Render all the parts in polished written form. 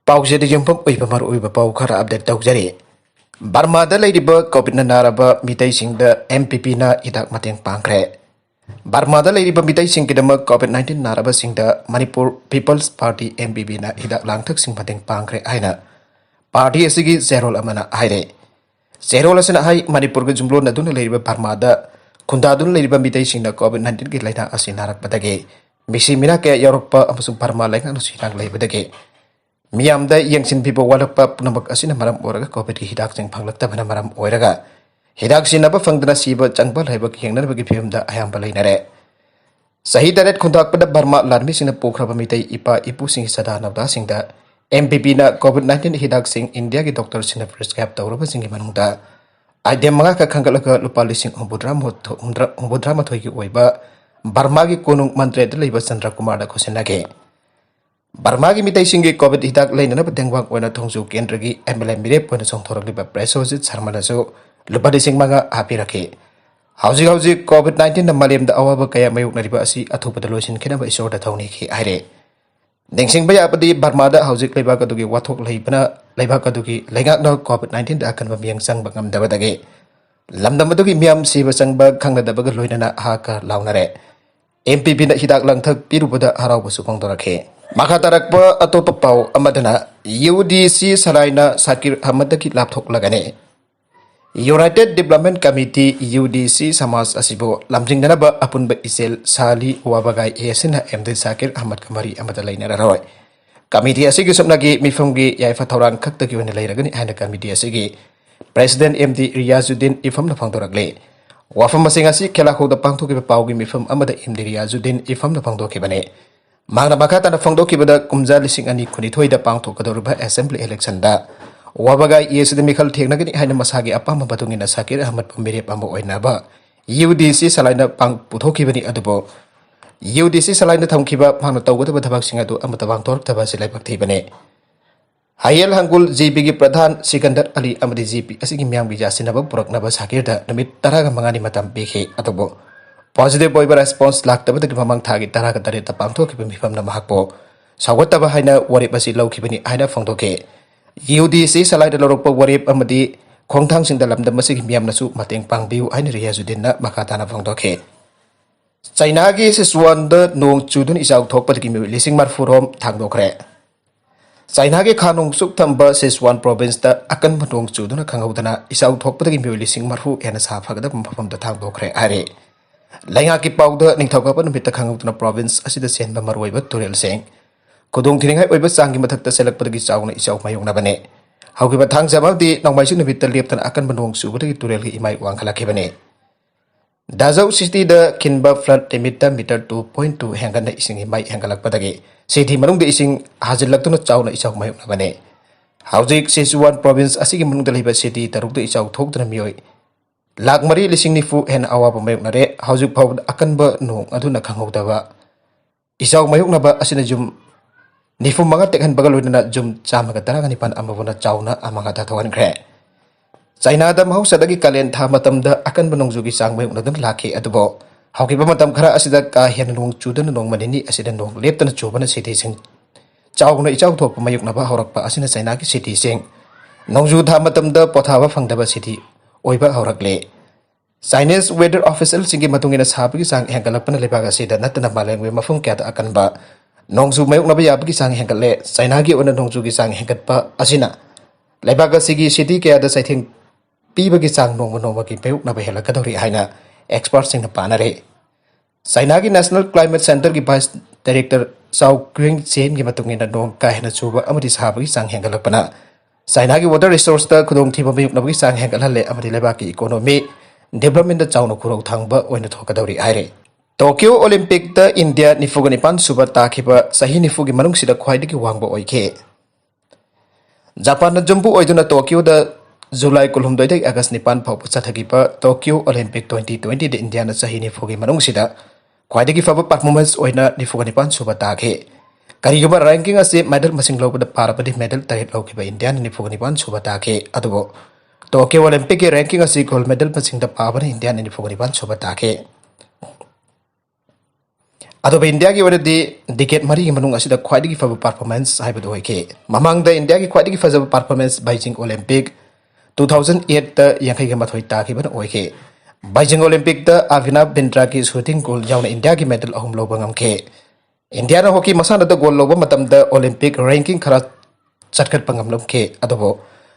पाउजेदी युम्फम उइबा मर उइबा पाउ खरा अपडेट तौजरी बर्मादा लेरिबा कोविड नाराबा मितै सिंगदा एमपीपी ना हिदाक मतेंग पांखरे बर्मादा लेरिबा मितै सिंगदमक कोविड 19 नाराबा सिंगदा मणिपुर पीपल्स पार्टी एमपीपी ना हिदाक लांगथक सिंग मतेंग पांखरे हाइना पार्टी असिगी जेरोल अमना हाइरे जेरोल असना हाइ मणिपुर ग जुमलो नदुन लेरिबा बर्मादा खुंदादुन लेरिबा मितै सिंगदा कोविड 19 गी लाइना असि नारकपदगे मिसी मिना के योरपा अमसुं बर्मा लाइना नुसिरांग लेबदगे मियामदा यंगसिन पिबो वालकपा पुनमक असिना मरम ओरगा कोविड की हिदाक सिंग फंगलक्तबना मरम ओइरगा हिदाक सिनबा फंगदना सिबा चंगबा लाइबक हेंगनबगी फिल्मदा अयामबा लैनरे सही दरेट खुंदाकपदा बर्मा लानमी सिंह पोखरबा मितै इपा इपु सिंह सदा नवदा सिंहदा एमपीपी ना कोविड 19 हिदाक सिंह इंडिया की डॉक्टर सिंह प्रिस्क्राइब तौरबा सिंह मनुंगदा आइडियम मंगा का खंगलगा लुपा लिसिंग हुबुद्रा मथोई की ओइबा बर्मा की कोनुंग मंत्रेद लैबा चंद्र कुमार दा खुसिनागे बर्मा की मितै सिंह कोविड हिदाक लैननब देंगवाक ओइना थोंजु केंद्र की एमएलए मिरेप ओइना सोंथोरकलिबा प्रेसोजित शर्मानसु लुपा लिसिंग मंगा हापिरखे हौजिक हौजिक कोविड 19 ना मलेमदा अवाबा कया मायोकनरिबा असि अथुपदा लोइसिनखेनबा इसोरदा थौनिखि हाइरे नेंसिंगबा याबदि बर्मादा हौजिक लेबाक अदुगी वाथोक लैबना लेबाक अदुगी लेगाकना कोविड 19 दा अकनबा मियंग संगबा ngamdabadage lamdam adugi miyam siba sangba khangnadabaga loinana haka launare MPP na hidak langthak pirubada haraubasu kongdorakhe makha tarakpa atopa pau amadana UDC Salaina Sakir Hamadaki lapthok lagane United Development Committee UDC Samas Asibo lamjingdanaba apunba isel sali wabagai esina MD Sakir Ahmad Kamari amada lainara roy Committee asigi somnagi mifamgi yaifa thauran khaktagi wena lairagani haina committee asigi President MD Riyazuddin ifam na phangdorakle wafam masing asi khela khoda pangthoki paugi mifam amada MD Riyazuddin ifam na phangdoki bane Magna Makata na phangdoki bada kumja lising ani khunithoi da pangthokadorba assembly election da wabagai yesude mikhal theknagani haina masagi apama batungina Sakir Ahmad Pamire pambo oinaba UDC salaina pang puthoki bani adubo UDC salaina thamkiba phangna tawgada thabak singa du amata bangtor thaba silai bakthi bane Hayel Hangul GP की प्रधान Sikandar Ali अमदी GP असगी ma'am की जासिनब पुरकनब साकिरदा नमित तरागा मंगानी मतम पेखे अतबो positive बोइबा response लाक्तबदगी ममंग थागी तरागा तरे तपांगथोकी मिफमना महकपो सागवतब हाइना वरिप असि लौखिबनी हाइना फंगदोके UDC सलाइदा लौरकप वरिप अमदी खोंगथांग सिंदा लमदम असगी म्यामनसु मतेंग पांगबिउ हाइना Riyazuddin मखाताना फंगदोके China की Siswan the नोंग चुदुन इसाउ थोकपदगी मि लिसिंग मारफुरोम थांगदोखरे China के खानों सुख थंबा सिसवान प्रोविंस दा अकन मतोंग चुदुना खंगौदना इसाउ थोकपदगी मिओली सिंग मरफु एना साफागदा मफम दा थांगदोखरे आरे लैंगा की पाउदा निंगथौकापा नुमित खंगौदना प्रोविंस असिदा सेनबा मरवैबा तुरेल सेंग खुदोंग थिरिंगाय ओइबा चांगी मथक्ता सेलकपदगी चाउना इसाउ मायोंगनाबने हौगिबा थांगजाबादि नौमाइसु नुमित लेपतना अकन बनोंग सुबदगी तुरेल की इमाइ वांखलाखिबने Dazau City da kinba flood limit da meter 2.2 hengana ising mai hengalakpadagi city manung da ising hajilaktuna chauna isau mayuk nabane Haujik Sichuan province asigi manung da liba city taruk da isau thokdana mioi lakmari lising nifu hen awaba mayuk nare haujik phawd akanba nong aduna khanghodaba isau mayuk naba asina jum nifu manga tekhan bagaloina jum chamaga taragani pan amabuna chauna amanga tathawan khre China da mahausadagi kalen tha matamda akan banongjugi sangmai unadam lakhe adubo haukiba matam khara asida ka hen nong chudan nong manini asida nong leptana chubana city sing chaugna ichau thok mayuk naba horakpa asina China ki city sing nongju tha matamda pothawa phangdaba city oiba horakle Chinese weather official singi matungina sabagi sang hengalapana lebaga sida natana malengwe mafung kya da akan ba nongju mayuk naba yabagi sang hengalle China gi ona nongju gi sang hengatpa asina lebaga sigi city kya da saithing पीबगी चांग नोंग नोंग की पेउक नबे हेलकदौरी हाइना expert Singh पानरे China की national climate centre की vice director चाउ Qing chain की मतुंगिना नोंग का हेना चुबा अमदि साबगी चांग हेंगलपना China की water resource ता खुदोंग थिबा पेउक नबगी चांग हेंगलहले अमदि लेबा की इकोनॉमी डेवलपमेंट दा चाउनो खुरौ थांगबा ओइना थोकदौरी हाइरे टोक्यो ओलंपिक दा इंडिया निफुगनि पान सुबा ताखिबा सही निफुगी मनुंग सिदा ख्वाइदगी वांगबा ओइखे जापान जम्बु ओइदुना टोक्यो दा July kulhumdoi dek August nipan phau chathagi Tokyo Olympic 2020 de India na sahi ni phogi manung sida khwaidagi faba performance oina ni phoga nipan suba takhe kariguba ranking ase medal masing lobada parapadi medal tarit lokiba India ni phoga nipan suba takhe adubo Tokyo Olympic ke ranking ase gold medal masing da pabana India ni phoga nipan suba takhe अदब India की वजह decade मरी मनुंग असिदा ख्वाइदगी फब performance हाइबदो होइके ममांग the India की ख्वाइदगी फजब performance बाइजिंग Olympic 2008 ता यांखै गे मथोइ ताखिबन ओइके बाइजिंग Olympic ता अभिनव बिंद्रा की शूटिंग गोल यावना इंडिया की मेडल अहुम लोब ngamke इंडिया ना हॉकी मसाना द गोल लोब मतम द ओलंपिक रैंकिंग खरा चटखट पंगमलमके अदबो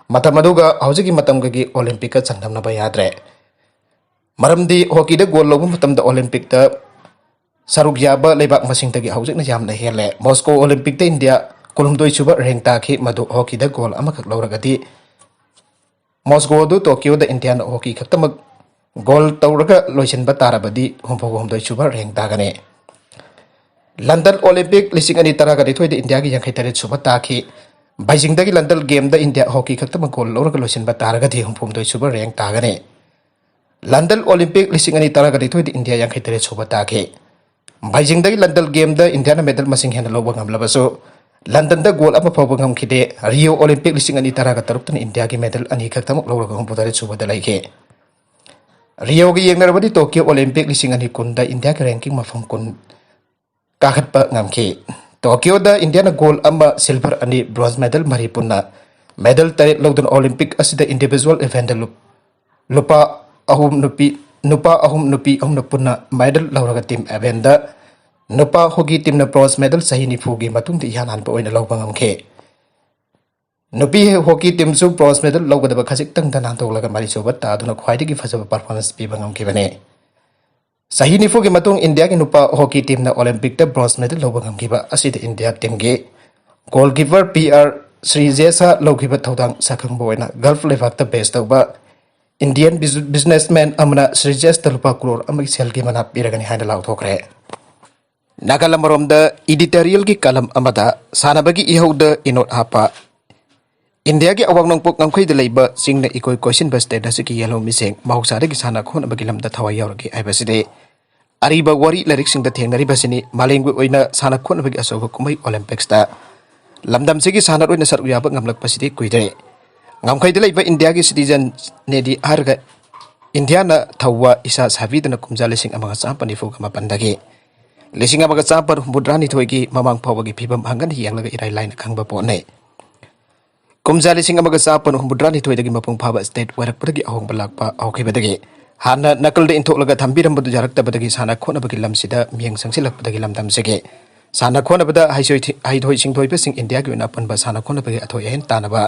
मतम अदुगा हौजिगी मतम गी ओलंपिक का चंदमना याद्रे मरमदी हॉकी द गोल लोब मतम द ओलंपिक ता सरुक याबा लेबाक मसिंग तगी हौजिकना यामना हेले मॉस्को ओलंपिक द इंडिया कुलुमदोइ सुबा रैंक ताखि मदु हॉकी द गोल अमखक लौरगदी मॉस्को दु टोक्यो द इंडिया हॉकी खक्तमक गोल तौरगा लोइसनबा ताराबदी हुमफोगोमदोइ सुबा रैंक तागने लंदन ओलंपिक लिसिंग अनि तरागदी थोइ द इंडिया की यांखै तरे सुबा ताखि बाइजिंग दगी लंदन गेम द इंडिया हॉकी खक्तमक गोल लौरगा लोइसनबा तारागदी हुमफोगोमदोइ सुबा रैंक तागने लंदन ओलंपिक लिसिंग अनि तरागदी थोइ द इंडिया यांखै तरे सुबा ताखि बाइजिंग दगी लंदन गेम द इंडिया मेडल मसिंग हेन लोब ngamlabasो लंदन द गोल अमा फौब ngamkhide रियो ओलंपिक लिसिंग अनि तरागा तरुक्तन इंडिया की मेडल अनि खक्तमक लौरगा हुमफोदरे सुबा द लाइके रियो की yengnarabadi टोक्यो ओलंपिक लिसिंग अनि कुंदा इंडिया की रैंकिंग मफम कुन काखतपा ngamke टोक्यो द इंडिया न गोल अमा सिल्वर अनि ब्रोंज मेडल मरी पुन्ना मेडल तरे लौदन ओलंपिक असिदा इंडिविजुअल इवेंट लुपा अहुम नुपी अहुम पुन्ना मेडल लौरगा टीम एवेंट द नुपा हॉकी टीम न ब्रोंज मेडल सही निफुगी मतुंग द यानान प ओइना लौबा ngamke नुपी हॉकी टीम सु ब्रोंज मेडल लौगदब खजिक तंग द नांतोलगा मरी सोबा तादुना ख्वाइदगी फजब परफॉर्मेंस पीबा ngamkibane सही निफुगी मतुंग इंडिया की नुपा हॉकी टीम न ओलंपिक द ब्रोंज मेडल लौबा ngamkiba असिद इंडिया टीम गे गोलकीपर पीआर श्रीजेसा लौगिबा थौदांग साखंबो ओइना गल्फ लेवाक द बेस्ट तौबा इंडियन बिजनेसमैन अमना श्रीजेस तलुपा करोड़ अमगी सेल की मना पीरगनी हाइना लाउथोखरे नागालमरोम द एडिटोरियल की कलम अमदा सानबगी इहौद इनोट हापा इंडिया की अवांग नोंपोक ngamkhoi द लेबा सिंगना इकोय क्वेश्चन बस स्टेटस की येलो मिसेंग माउसादगी साना खोन बगी लमदा थवा यावरगी आइबसिदे अरिबा वरी लिरिक्स सिंग द थेंगनरी बसिनी मालेंगु ओइना साना खोन बगी असोब कुमै ओलंपिक्स दा लमदम सिगी साना ओइना सरु याबा ngamlak pasidi kuidre ngamkhoi द लेबा इंडिया की सिटीजन नेदी हारगा इंडिया न थवा इसा साबिदन कुमजा लिसिंग अमगा चापनि फुगमा पंदगे लिसिंग अमगा चापर हुमुद्रानी थोइगी ममांग फावगी फिबम हंगन हियांगलगा इराइ लाइन खंगबा पोने कुमजा लिसिंग अमगा चापर हुमुद्रानी थोइदगी मपुंग फाबा स्टेट वरकपदगी अहोंग बलाकपा औखिबदगे हाना नकल दे इंथोलगा थंबिरमबदु जारक्तबदगी साना खोनबगी लमसिदा मियंग संगसिलकपदगी लमदमसेगे साना खोनबदा हाइथोइ सिंथोइबसिंग इंडिया की ओना पनबा साना खोनबगी अथोइ हेन तानबा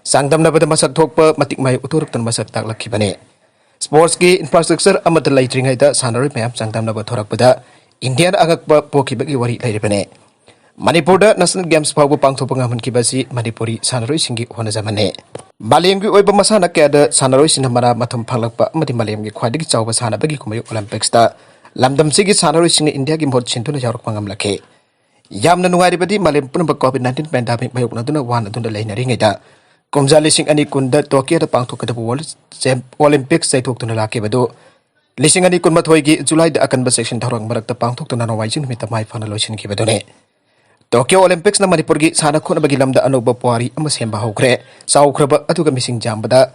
सांगदमनबदा मसक थोकपा मतिक माय उतोरक्तन मसक ताकलखिबने स्पोर्ट्स की इंफ्रास्ट्रक्चर अमत लाइट्रिंगैदा सानरोइ मैम सांगदमनबा थोरकपदा इंडियन अगकपा पोखिबगी वरी लैरिबने मणिपुर दा नेशनल गेम्स फावबो पांगथोपा ngamhunखिबसि मणिपुरी सानरोइ सिंगी होनजमने मालेमगी ओइबा मसाना क्यादा सानरोइ सिनमना मथम फंगलकपा अमति मालेमगी ख्वाइदगी चावबा सानबगी कुमै ओलंपिक्स दा लमदमसिगी सानरोइ सिंग इंडिया की मोट सिंतुना यावरकपा ngamlakhe यामना नुंगाइरिबदि मालेम पुनबा कोविड-19 पेंडेमिक मायोकनादुना वान अदुना लैनरिङैदा कुमजा लिसिंग अनि कुंद टोक्यो पांगथोकदब वर्ल्ड ओलंपिक्स चैथोक्तुना लाकेबदो लिसिंग अनि कुनमथोइगी जुलाई द अकनबा सेक्शन थौरंग मरक्ता पांगथोक्तुना नोवाइजिंग नुमित माइ फाना लोइसिनखिबदोने टोक्यो ओलंपिक्स न मणिपुर की साना खोनबगी लमदा अनोबा पुआरी अमा सेंबा हौखरे चाउखरबा अदुगा मिसिंग जामबदा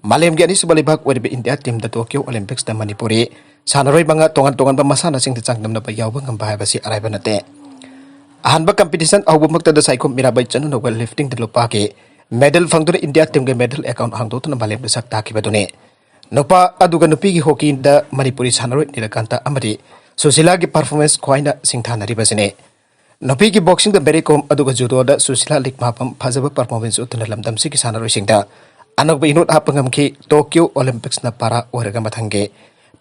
मालेमगी अनिसुबा लेबाक ओइरबे इंडिया टीम द टोक्यो ओलंपिक्स द मणिपुरी सानरोइ मंगा तोंगन तोंगन मसाना सिंग चांगदमनबा यावबा ngamba हाइबसि अराइबा नते अहानबा कंपटीशन औबमक्ता द साइको मिराबाई चनु नोबल लिफ्टिंग द लोपाके मेडल फंगदुना इंडिया टीम के मेडल अकाउंट हांगदोतुना मालेम सक ताखिबदुने नुपा अदुगा नुपी की हॉकी द मणिपुरी सानरोइ नीलकांता अमरी सुशीला की परफॉर्मेंस ख्वाइना सिंथानरिबसिने नुपी की बॉक्सिंग द बेरेकोम अदुगा जुडो द सुशीला लिक मापम फजब परफॉर्मेंस उतुना लमदमसि की सानरोइ सिंगदा अनोबा इनोट हापंगमखि टोक्यो ओलंपिक्स न पारा ओरगा मथंगे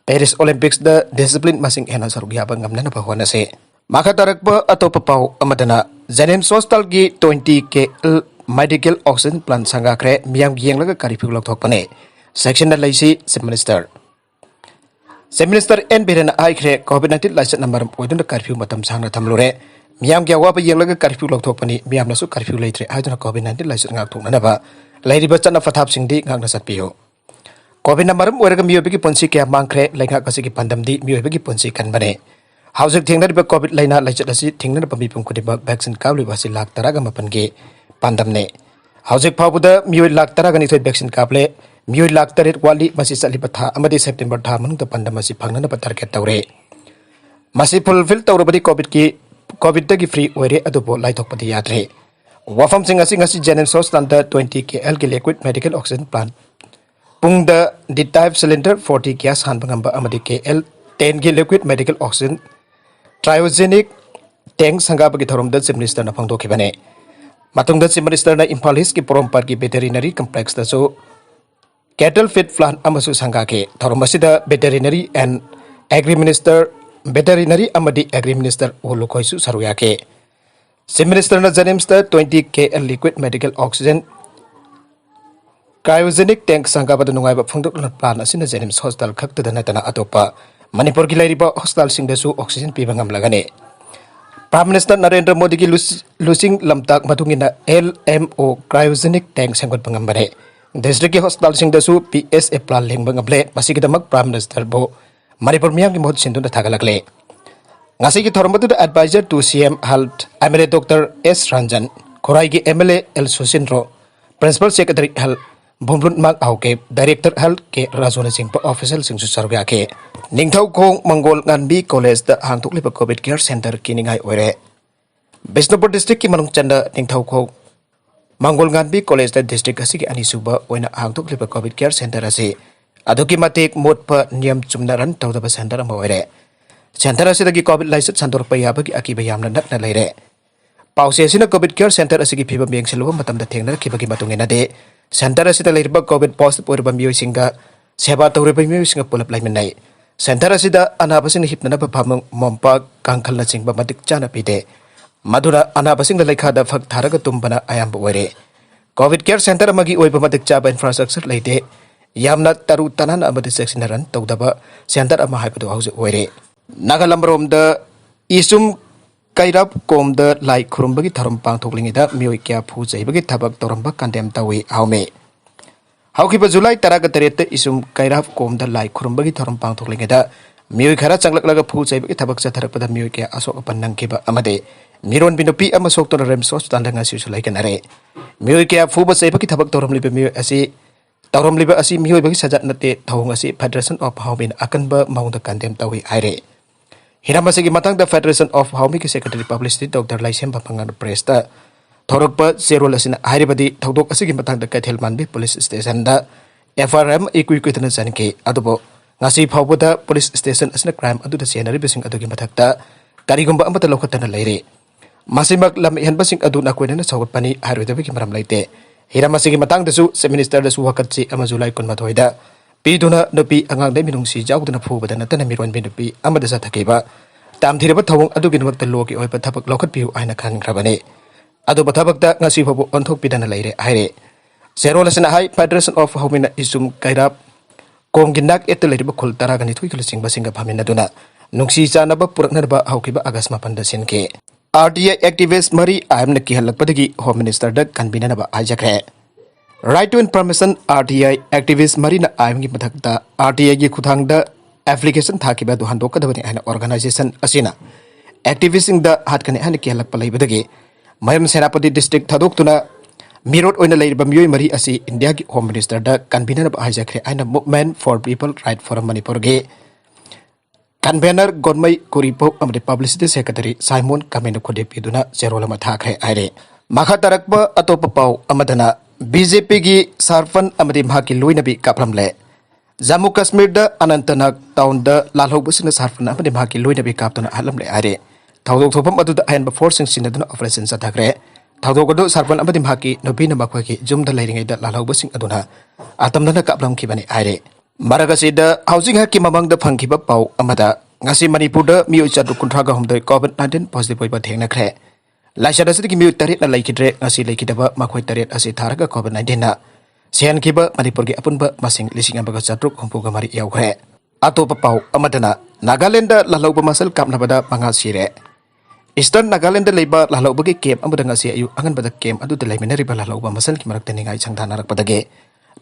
पेरिस ओलंपिक्स द डिसिप्लिन मसिंग हेना सरुगियाबा ngamnana bahonase माखा तरकबा अतोप पाउ अमदना जेनेम्स हॉस्पिटल की 20 के मेडिकल ऑक्सीजन प्लांट संगाखरे मियाम येंगलगा कारिफिउ लौथोकपने सेक्शन न लैसी चीफ मिनिस्टर एन बिरेन आइखरे कोविड-19 लाइसेंस नंबर ओइदुन कर्फ्यू मतम सांगना थमलुरे मियाम के अवाब येंगलगा कर्फ्यू लौथोकपनी मियामनसु कर्फ्यू लैत्रे आइदुन कोविड-19 लाइसेंस ngakthoknaba लैरिबा चना फथाप सिंगदी ngakna satpiyo कोविड नंबर ओरगा मियोबगी पुंसी के मांखरे लैंगा कसigi pandamdi मियोबगी पुंसी kanbane हाउसिंग थेंगनरिबा कोविड लाइना लाइचत असि थेंगनर पमिपुम खुदिबा vaccine काबलिबासि lakh तरागा मपनगे पांदमने housing फावबुदा मियोय lakh तरागा निथोय vaccine काबले मियोय लाख तरेट वाली मसि चलिबा था अमदि सेप्टेम्बर था मनुंग द पांदमसि फंगनना टारगेट तौरे Masi fulfill tawrabadi COVID dagi free oire adubo laithokpadi yadre. Wafam sing ngasi General Hospital da 20 KL ki liquid medical oxygen plant. Pung da type cylinder 40 gas han bangamba amadi KL 10 ki liquid medical oxygen cryogenic tank sangabagi thorom da Chief Minister na phangdokhibane. Matung da Chief Minister na Imphal East ki Porompar ki veterinary complex da so cattle feed plant amasu sangake thorom asida veterinary and agri minister veterinary amadi agri minister ulukoisu saruyake. Chief Minister na Janems da 20 KL liquid medical oxygen cryogenic tank sangabada nungaiba phangdok na plan asina Janems hospital khakta da natana atopa Manipur ki lairiba hospital sing da su oxygen pibangam lagane. Prime Minister Narendra Modi ki losing lamtak matungina LMO cryogenic tank sanggot pangambare. District hospital sing da su PSA plan leng bangable masigidamak Prime Minister bo Manipur miyam ki mohot sinduna thagalakle. Ngasi ki thoromatu da advisor to CM Health MLA Dr. S Ranjan Khorai ki MLA El Susindro Principal Secretary Health Bumrun Mag Auke Director Health ke Razona Singh official sing su sarga ke Ningthau Khong Mongol Nganbi College da hangtuk liba COVID Care Center kiningai oire. Bisnupur District ki manung chanda Ningthau Khong Mongol Nganbi College da district asi ki anisuba oina hangtuk liba COVID Care Center asi aduki matik motpa niyam chumnaran tawdaba center ama oire. Center asi dagi COVID license santor payaba ki akiba yamna nakna leire. Pause asina COVID Care Center asi ki phiba meng seluba matam da thengna khibagi matungena de center asi da leirba COVID positive oirba miyoi singa seba tawreba miyoi singa pulap laimenai. Center asi da anabasing hipna ba phamang mompa kangkhal na chingba matik chana pide. Madura anabasing da lekha da phak tharaga tumbana ayamba oire. COVID Care Center amagi oiba matik chaba infrastructure leide. Yamna taru tanan amadi seksinaran tawdaba center ama haibadu hause oire. Nagalamrom da isum kairap kom da lai khurumbagi tharom pangthoklingi da mioi kya phu jaibagi thabak toramba kandem tawi haume. Haukiba July taraga tarete isum kairap kom da lai khurumbagi tharom pangthoklingi da mioi khara changlaklaga phu jaibagi thabak chatharakpada mioi kya asok apannang kiba amade miron binupi ama soktor rems hospital da ngasi sulai kanare. Mioi kya phu ba jaibagi thabak torom libe mioi asi Tauram liba asi mihoi bagi sajat nate thawung asi Federation of Haumin akan ba maung da kandem tawi aire. Hirama segi matang da Federation of Haumi ki Secretary Publicity Dr. Laisem Papangan Press da thorok pa zero lasina aire badi thawdok asi ki matang da Kaithel Manbi Police Station da FRM equitana janke adubo ngasi phawbo da police station asina crime adu da senari bising adu ki mathak da karigumba amata lokhatana leire. Masimak lam hen basing adu na koina na sagot pani hairoi ki maram laite. Hirama segi matang dasu Chief Minister dasu wakatsi ama July kun mathoida piduna nupi angang dai minungsi jawduna phubada natana miron binupi ama dasa thakeba tam thireba thawung adugi numakta loki oipa thapak lokhat piu aina khan grabane adu bathabakta ngasi phabu onthok pidana leire haire zero lasina hai Federation of Haumina isum kairap komginak eteleriba khul taragani thui kilising basinga phamina duna nungsi chanaba puraknaba haukiba August 8 da senke RTI activist Mari Ayamna kihallakpadagi Home Minister da kanbinanaba ajakre. Right to Information RTI activist Marina Ayamgi mathakta RTI gi khuthang da application thakiba du handokadabani aina organization asina activist da hatkani aina kihallakpa leibadagi mayam senapati district thadoktuna mirot oina leiriba miyoi mari asi India gi Home Minister da kanbinanaba ajakre aina Movement for People Right for Manipur ge Convener Gonmai Kuripo amade Publicity Secretary Simon Kameno Khode piduna Zerolama thakre aire. Makha tarakpa atopa pau amadana BJP gi sarfan amade mhaki luinabi kapramle. Jammu Kashmir da Anantnag town da lalhobusina sarfan amade mhaki luinabi kaptuna halamle aire. Thawdok thopam adu da ayan forcing sinaduna operation sa thakre. Thawdok adu sarfan amade mhaki nobina makhwaki jumda leiringai da lalhobusing aduna atamdana kaplam kibani aire. Maragasi housing haki mamang da phangkiba pau amada ngasi Manipur da mioi chaduk kunthraga homdai COVID-19 positive oiba thengna khre laisada sidi ki mioi taret na laikidre ngasi laikidaba makhoi taret asi tharaga COVID-19 na sian kiba Manipur gi apunba masing lising ambaga chaduk hompuga mari yaukre atopa pau amadana Nagaland da lalauba masal kapnabada manga sire Eastern Nagaland da leiba lalauba gi camp amada ngasi ayu angan bada camp adu da laiminari ba lalauba masal ki marak teningai changthana rakpadage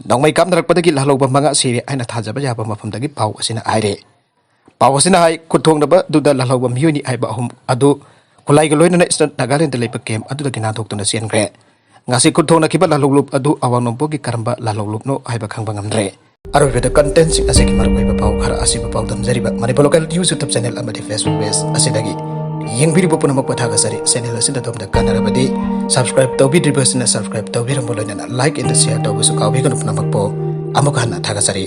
Dongmai kam narakpadagi lalauba manga siri aina thajaba yaba mafamdagi pau asina aire. Pau asina hai kuthong naba duda lalauba miyoni aiba ahum adu kulai galoina na Eastern Nagaland leipa kem adu dagi nathok tuna sian gre. Ngasi kuthong na kiba lalaup adu awang nompo gi karamba lalaup no aiba khangba ngamdre. Aroibada content sing asiki marwaiba pau khara asiba pau damjariba Manipur local news YouTube channel amadi Facebook page asidagi yengbiribo punamak pathaga sari channel asida domda kanarabadi subscribe tawbidribasina subscribe tawbirambolona like and share tawbusu kawbiganu punamak po amukana thaga sari